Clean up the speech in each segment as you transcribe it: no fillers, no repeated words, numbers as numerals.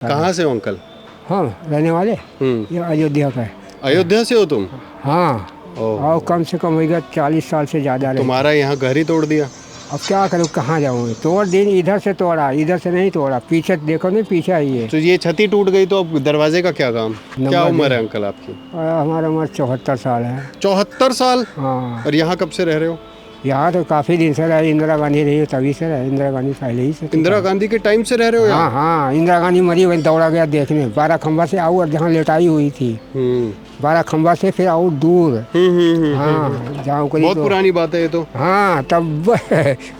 कहाँ से हो अंकल? हाँ, रहने वाले ये अयोध्या का है। अयोध्या से हो तुम? हाँ, ओह। और कम से कम हो गया 40 साल से ज़्यादा रहे। तुम्हारा यहाँ घर ही तोड़ दिया? अब क्या करूँ, कहाँ जाऊँ? तोड़ दिन इधर से तोड़ा, इधर से नहीं तोड़ा, पीछे देखो नहीं, पीछे ही है। तो ये छत ही टूट गई तो अब दरवाजे का क्या काम? क्या उम्र है अंकल आपकी? हमारा उम्र 74 साल है। 74 साल? हाँ, और यहाँ कब से रह रहे हो? यहाँ तो काफ़ी दिन से रहे, इंदिरा गांधी रही है तभी से रहे, इंदिरा गांधी पहले ही से थी। इंदिरा गांधी के टाइम से रह रहे हो हाँ यहाँ? हाँ, इंदिरा गांधी मरी, वही दौड़ा गया देखने, 12 खंबा से आऊँ और जहाँ लेटाई हुई थी 12 खंबा से फिर आऊँ दूर। हाँ, जाऊँ कोई बहुत पुरानी बात है ये तो। हाँ, तब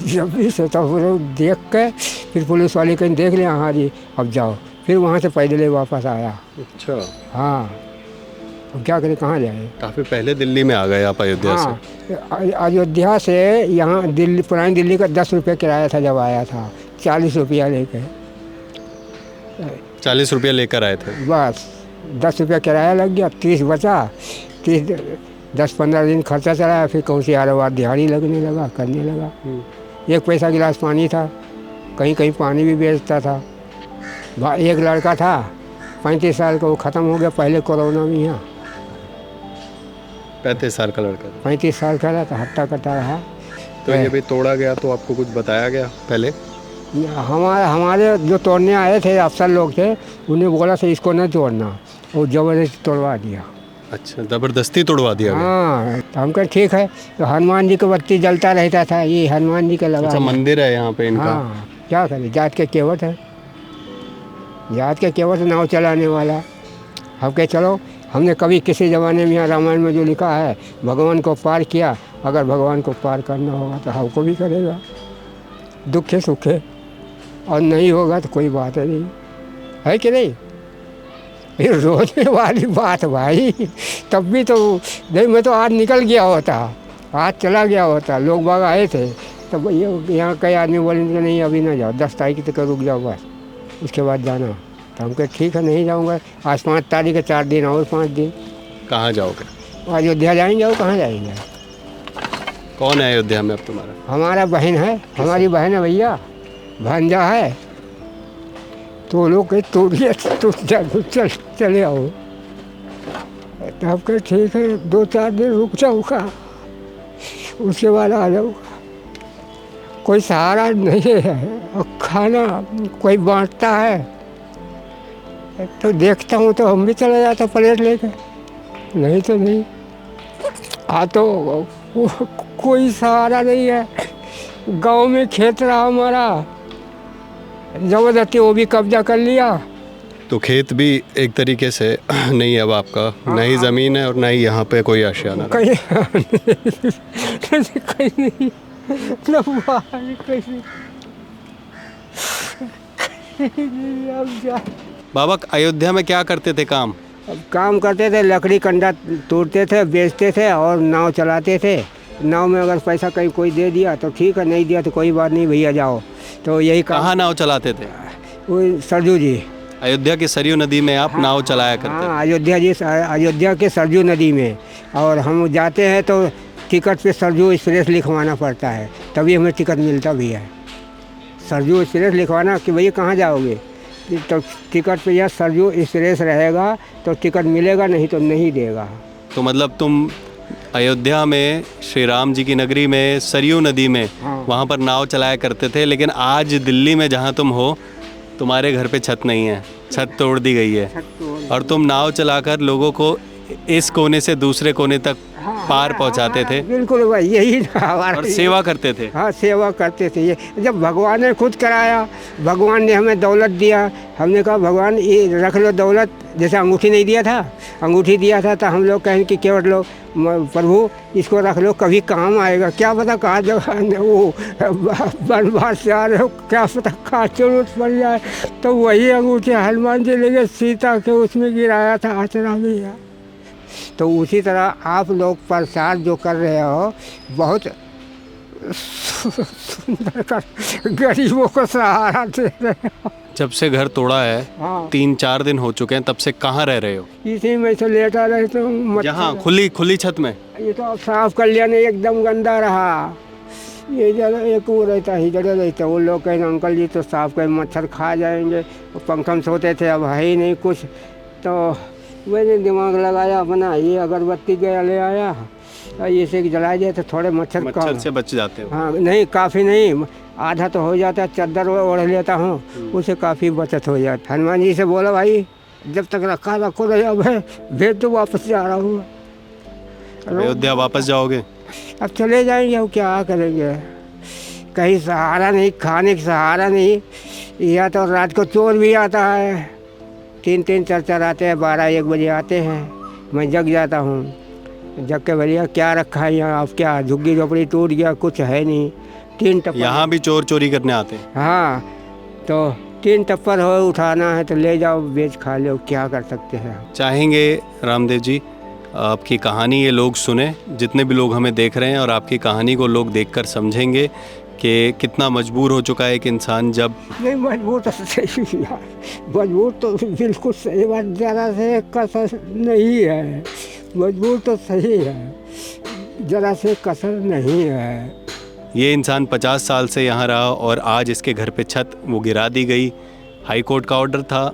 जब भी से तब लोग देख के फिर पुलिस वाले कहीं देख लिया, हाँ जी अब जाओ, फिर वहाँ से पैदल ही वापस आया। अच्छा, हाँ, अब क्या करें, कहाँ जाए? काफी पहले दिल्ली में आ गए आप अयोध्या से? हाँ, अयोध्या से यहाँ दिल्ली, पुरानी दिल्ली का 10 रुपये किराया था जब आया था, 40 रुपया लेके 40 रुपया लेकर आए थे? बस 10 रुपया किराया लग गया, 30 बचा, 30 10-15 दिन खर्चा चलाया, फिर कौन सी आरोबार दिहाड़ी लगने लगा, करने लगा। 1 पैसा गिलास पानी था, कहीं कहीं पानी भी बेचता था। एक लड़का था 35 साल का, वो ख़त्म हो गया पहले कोरोना में। यहाँ 35 साल का लड़का था? 35 साल का रहा, तो हट्टा कट्टा रहा। तो ये भी तोड़ा गया तो आपको कुछ बताया गया पहले? हमारे जो तोड़ने आए थे अफसर लोग थे, उन्हें बोला था इसको न तोड़ना, वो ज़बरदस्ती तोड़वा दिया। अच्छा, ज़बरदस्ती तोड़वा दिया गया? हाँ, तो हम कहे ठीक है, तो हनुमान जी का बत्ती जलता रहता था, ये हनुमान जी का लगा। अच्छा, मंदिर है यहाँ पे इनका? हाँ, क्या करें, जात के केवट है, जात के केवट नाव चलाने वाला। हम कहे चलो, हमने कभी किसी ज़माने में यहाँ रामायण में जो लिखा है, भगवान को पार किया, अगर भगवान को पार करना होगा तो हमको भी करेगा, दुखे सुखे, और नहीं होगा तो कोई बात नहीं है कि नहीं? ये रोने वाली बात भाई, तब भी तो नहीं, मैं तो आज निकल गया होता, आज चला गया होता, लोग बाग आए थे, तब ये यहाँ कई आदमी बोले कि नहीं अभी ना जाओ, 10 तारीख तक रुक जाओ बस, उसके बाद जाना। तो हम कहे ठीक है, नहीं जाऊँगा, आज 5 तारीख है, 4 दिन और 5 दिन। कहाँ जाओगे? अयोध्या जाएंगे और कहाँ जाएंगे? कौन है अयोध्या में अब तुम्हारा? हमारा बहन है, हमारी बहन है भैया, भांजा है, तो लोग कहे तोड़िए तो चले आओ। तो आप कहे ठीक है, 2-4 दिन रुक जाऊँगा, उसके बाद आ जाऊँगा। कोई सहारा नहीं है, और खाना कोई बांटता है तो देखता हूँ तो हम भी चला जाता प्लेट लेके, नहीं तो नहीं। तो कोई सहारा नहीं है। गांव में खेत रहा हमारा, ज़बरदस्ती वो भी कब्जा कर लिया। तो खेत भी एक तरीके से नहीं है अब आपका? हाँ, नहीं ज़मीन है और ना ही यहाँ पे कोई आशियाना रहा? कहीं नहीं, न बाहर कहीं नहीं। अब जा बाबा, अयोध्या में क्या करते थे काम? अब काम करते थे, लकड़ी कंडा तोड़ते थे, बेचते थे और नाव चलाते थे। नाव में अगर पैसा कहीं कोई दे दिया तो ठीक है, नहीं दिया तो कोई बात नहीं भैया जाओ। तो यही काम। कहाँ नाव चलाते थे? वो सरजू जी, अयोध्या की सरयू नदी में आप नाव चलाया करते थे? हाँ, अयोध्या के सरजू नदी में। और हम जाते हैं तो टिकट पे सरजू एक्सप्रेस लिखवाना पड़ता है, तभी हमें टिकट मिलता भी है। सरजू एक्सप्रेस लिखवाना कि भैया कहाँ जाओगे, तो टिकट पे यह सरजू एक्सप्रेस रहेगा तो टिकट मिलेगा, नहीं तो नहीं देगा। तो मतलब तुम अयोध्या में श्री राम जी की नगरी में सरयू नदी में, हाँ, वहाँ पर नाव चलाया करते थे, लेकिन आज दिल्ली में जहाँ तुम हो, तुम्हारे घर पे छत नहीं है, छत तोड़ दी गई है, और तुम नाव चलाकर लोगों को इस कोने से दूसरे कोने तक पार पहुंचाते थे। बिल्कुल भाई, यही हमारा। और सेवा करते थे? हाँ, सेवा करते थे। ये जब भगवान ने खुद कराया, भगवान ने हमें दौलत दिया, हमने कहा भगवान ये रख लो दौलत, जैसे अंगूठी नहीं दिया था, अंगूठी दिया था तो हम लोग कहें कि केवट लो प्रभु इसको रख लो, कभी काम आएगा, क्या पता कहाँ जगह वो वनवास से आ रहे हो, क्या पता कहाँ जरूरत पड़ जाए। तो वही अंगूठी हनुमान जी लेके सीता के उसमें गिराया था, आचरा में। तो उसी तरह आप लोग प्रसार जो कर रहे हो, बहुत सुंदर कर, गरीबों को सहारा दे रहे हो। जब से घर तोड़ा है, हाँ, 3-4 दिन हो चुके हैं, तब से कहाँ रह रहे हो? इसी में से लेटा रहते हूँ। यहाँ खुली छत में? ये तो अब साफ कर लिया नहीं, एकदम गंदा रहा, ये जरा एक वो रहता ही जगह रहता, वो लोग कहें अंकल जी तो साफ कहें मच्छर खा जाएंगे, पंखा में सोते थे, अब है ही नहीं कुछ। तो मैंने दिमाग लगाया अपना, ये अगरबत्ती गया ले आया और इसे जला दिया तो थोड़े मच्छर से बच जाते हो। हाँ नहीं, काफ़ी नहीं, आधा तो हो जाता है, चादर ओढ़ लेता हूँ, उससे काफ़ी बचत हो जाती। हनुमान जी से बोला भाई जब तक रखा रखो रहे, अब है भेज दो, वापस जा रहा हूँ। अयोध्या वापस जाओगे? अब चले जाएंगे, अब क्या करेंगे, कहीं सहारा नहीं, खाने का सहारा नहीं। या तो रात को चोर भी आता है, 3-3 4-4 आते हैं, 12-1 बजे आते हैं, मैं जग जाता हूँ। जग के भैया क्या रखा है यहाँ, अब क्या झुग्गी झोपड़ी टूट गया, कुछ है नहीं। 3 टप्पर यहाँ भी चोर चोरी करने आते हैं? हाँ, तो 3 टप्पर हो उठाना है तो ले जाओ, बेच खा लो, क्या कर सकते हैं। चाहेंगे रामदेव जी आपकी कहानी ये लोग सुने, जितने भी लोग हमें देख रहे हैं, और आपकी कहानी को लोग देखकर समझेंगे कि कितना मजबूर हो चुका है एक इंसान। जब नहीं मजबूर तो सही यार, मजबूर तो बिल्कुल सही बात, ज़रा से कसर नहीं है, मजबूर तो सही है, ज़रा से कसर नहीं है। ये इंसान 50 साल से यहाँ रहा और आज इसके घर पे छत वो गिरा दी गई। हाई कोर्ट का ऑर्डर था,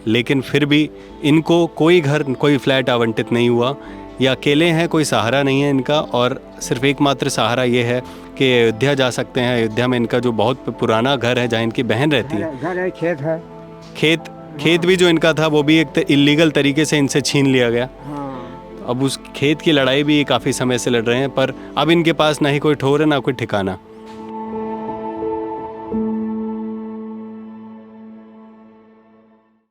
लेकिन फिर भी इनको कोई घर, कोई फ्लैट आवंटित नहीं हुआ। ये अकेले हैं, कोई सहारा नहीं है इनका, और सिर्फ एकमात्र सहारा ये है कि अयोध्या जा सकते हैं। अयोध्या में इनका जो बहुत पुराना घर है, जहाँ इनकी बहन रहती है, घर है, खेत है, खेत भी जो इनका था वो भी एक इलीगल तरीके से इनसे छीन लिया गया। हाँ। अब उस खेत की लड़ाई भी काफ़ी समय से लड़ रहे हैं, पर अब इनके पास ना ही कोई ठोर है ना कोई ठिकाना।